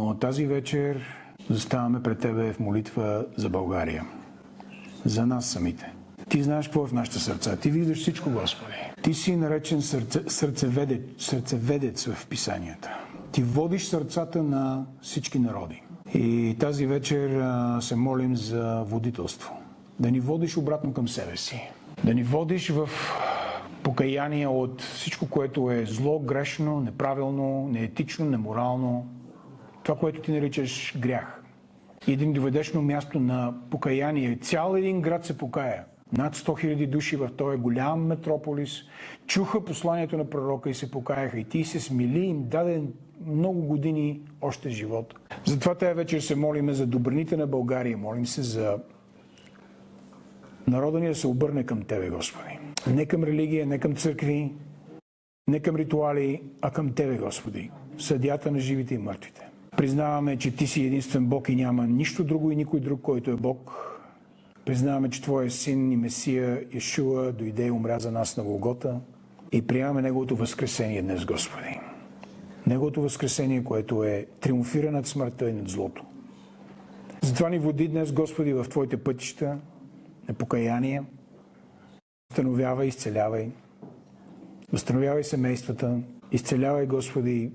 Но тази вечер заставаме пред Тебе в молитва за България. За нас самите. Ти знаеш какво е в нашите сърца. Ти виждаш всичко, Господи. Ти си наречен сърцеведец в Писанията. Ти водиш сърцата на всички народи. И тази вечер се молим за водителство. Да ни водиш обратно към себе си. Да ни водиш в покаяние от всичко, което е зло, грешно, неправилно, неетично, неморално. Това, което ти наричаш грях. И да ни доведеш на място на покаяние. Цял един град се покая. Над 100 000 души в този голям метрополис чуха посланието на пророка и се покаяха. И ти се смили, им даде много години още живот. Затова тази вечер се молиме за добрините на България. Молим се за народа ни да се обърне към Тебе, Господи. Не към религия, не към църкви, не към ритуали, а към Тебе, Господи. Съдията на живите и мъртвите. Признаваме, че Ти си единствен Бог и няма нищо друго и никой друг, който е Бог. Признаваме, че Твоя син и Месия Йешуа дойде и умря за нас на Голгота и приемаме Неговото възкресение днес, Господи. Неговото възкресение, което е триумфира над смъртта и над злото. Затова ни води днес, Господи, в Твоите пътища на покаяние. Възстановявай, изцелявай. Възстановявай семействата. Изцелявай, Господи,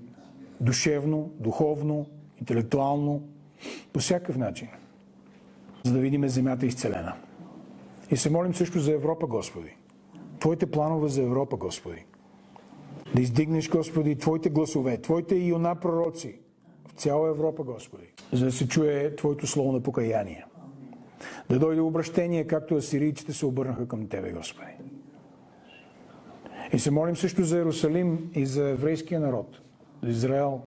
душевно, духовно, интелектуално, по всякакъв начин, за да видим земята изцелена. И се молим също за Европа, Господи. Твоите планове за Европа, Господи. Да издигнеш, Господи, Твоите гласове, Твоите иона пророци в цяла Европа, Господи, за да се чуе Твоето слово на покаяние. Да дойде обращение, както асирийците се обърнаха към Тебе, Господи. И се молим също за Иерусалим и за еврейския народ, за Израел.